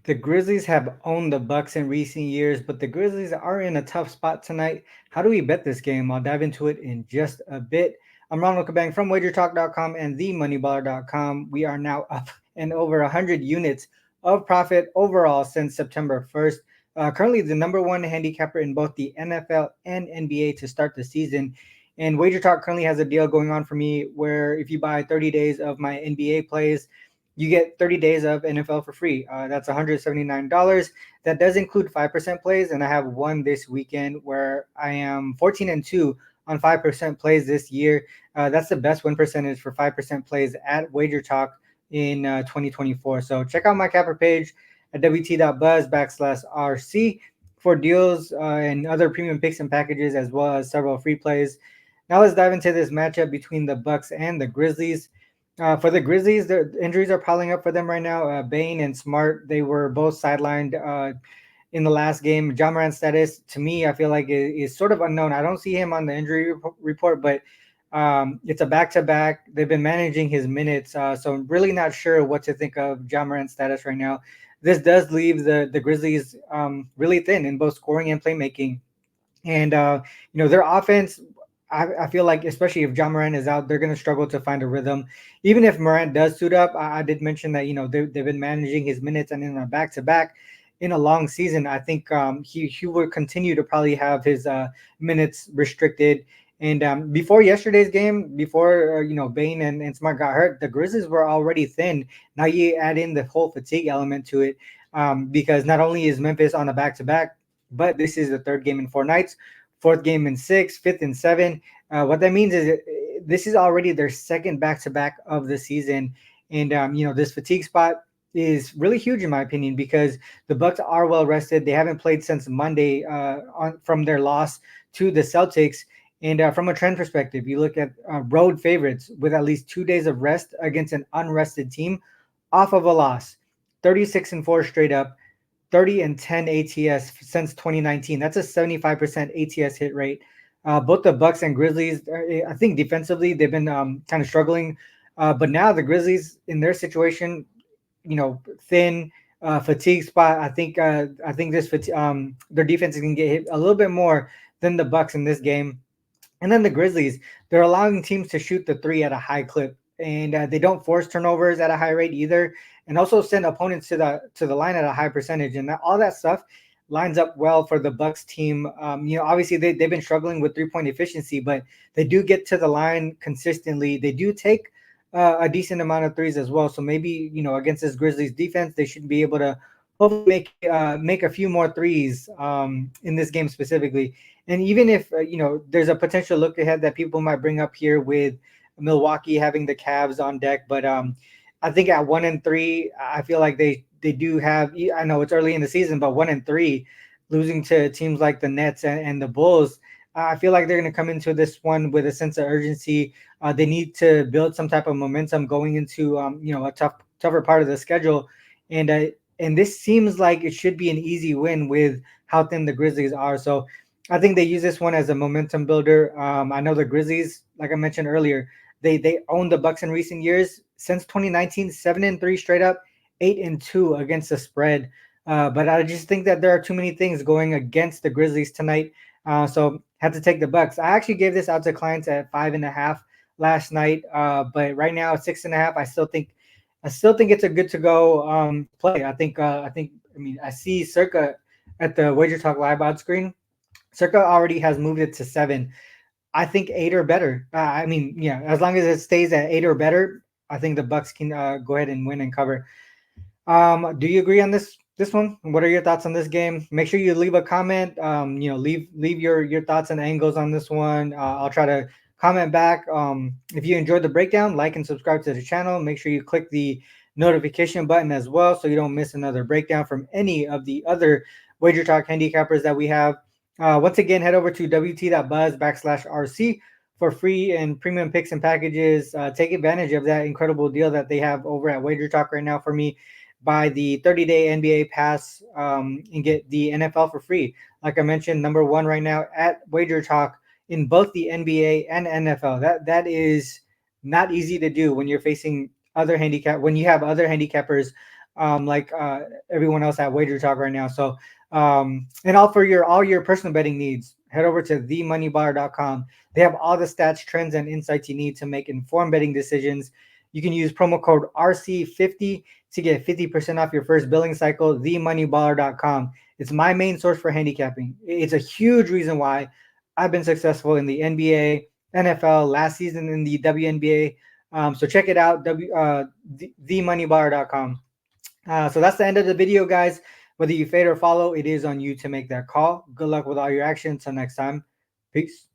The Grizzlies have owned the Bucks in recent years, but the Grizzlies are in a tough spot tonight. How do we bet this game? I'll dive into it in just a bit. I'm Ronald Kabang from WagerTalk.com and TheMoneyBaller.com. We are now up and over 100 units of profit overall since September 1st. Currently, the number one handicapper in both the NFL and NBA to start the season. And WagerTalk currently has a deal going on for me where if you buy 30 days of my NBA plays, you get 30 days of NFL for free. That's $179. That does include 5% plays, and I have one this weekend where I am 14-2 on 5% plays this year. That's the best win percentage for 5% plays at Wager Talk in 2024. So check out my capper page at wt.buzz/RC for deals and other premium picks and packages, as well as several free plays. Now let's dive into this matchup between the Bucks and the Grizzlies. For the Grizzlies, the injuries are piling up for them right now. Bain and Smart, they were both sidelined in the last game. Ja Morant's status, to me, I feel like is sort of unknown. I don't see him on the injury report, but it's a back-to-back. They've been managing his minutes, so I'm really not sure what to think of Ja Morant's status right now. This does leave the Grizzlies really thin in both scoring and playmaking. And their offense, I feel like, especially if Ja Morant is out, they're going to struggle to find a rhythm. Even if Morant does suit up, I did mention that they've been managing his minutes, and in a back to back in a long season, I think he will continue to probably have his minutes restricted. And before yesterday's game, before Bain and Smart got hurt, the Grizzlies were already thin. Now you add in the whole fatigue element to it, because not only is Memphis on a back to back, but this is the third game in 4 nights, fourth game in 6, fifth in 7. What that means is this is already their second back to back of the season, and this fatigue spot is really huge in my opinion because the Bucks are well rested. They haven't played since Monday from their loss to the Celtics. And from a trend perspective, you look at road favorites with at least 2 days of rest against an unrested team off of a loss, 36-4 straight up. 30-10 ATS since 2019. That's a 75% ATS hit rate. Both the Bucks and Grizzlies, I think defensively they've been kind of struggling, but now the Grizzlies in their situation, thin, fatigue spot. I think their defense is going to get hit a little bit more than the Bucks in this game. And then the Grizzlies, they're allowing teams to shoot the three at a high clip, and they don't force turnovers at a high rate either, and also send opponents to the line at a high percentage, and all that stuff lines up well for the Bucks team. Obviously they've been struggling with 3-point efficiency, but they do get to the line consistently. They do take a decent amount of threes as well. So maybe against this Grizzlies defense, they should be able to hopefully make a few more threes in this game specifically. And even if there's a potential look ahead that people might bring up here with Milwaukee having the Cavs on deck, but I think at 1-3, I feel like they do have. I know it's early in the season, but 1-3, losing to teams like the Nets and the Bulls, I feel like they're going to come into this one with a sense of urgency. They need to build some type of momentum going into a tougher part of the schedule, and this seems like it should be an easy win with how thin the Grizzlies are. So I think they use this one as a momentum builder. I know the Grizzlies, like I mentioned earlier, they own the Bucks in recent years. Since 2019, 7-3 straight up, 8-2 against the spread. But I just think that there are too many things going against the Grizzlies tonight. So had to take the Bucks. I actually gave this out to clients at 5.5 last night. But right now at 6.5, I still think it's a good to go play. I see Circa at the Wager Talk live odds screen. Circa already has moved it to 7. I think 8 or better. As long as it stays at 8 or better, I think the Bucks can go ahead and win and cover. Do you agree on this one? What are your thoughts on this game? Make sure you leave a comment. Leave your thoughts and angles on this one. I'll try to comment back. If you enjoyed the breakdown, like and subscribe to the channel. Make sure you click the notification button as well so you don't miss another breakdown from any of the other Wager Talk handicappers that we have. Once again, head over to wt.buzz/RC for free and premium picks and packages. Take advantage of that incredible deal that they have over at Wager Talk right now for me. Buy the 30-day NBA pass and get the NFL for free. Like I mentioned, number one right now at Wager Talk in both the NBA and NFL. That is not easy to do when you're facing when you have other handicappers like everyone else at Wager Talk right now. So and all your personal betting needs, head over to themoneybar.com. They have all the stats, trends, and insights you need to make informed betting decisions. You can use promo code RC50 to get 50% off your first billing cycle. Themoneybar.com. It's my main source for handicapping. It's a huge reason why I've been successful in the NBA, NFL, last season in the WNBA. So check it out, themoneybar.com. So that's the end of the video, guys. Whether you fade or follow, it is on you to make that call. Good luck with all your actions. Until next time, peace.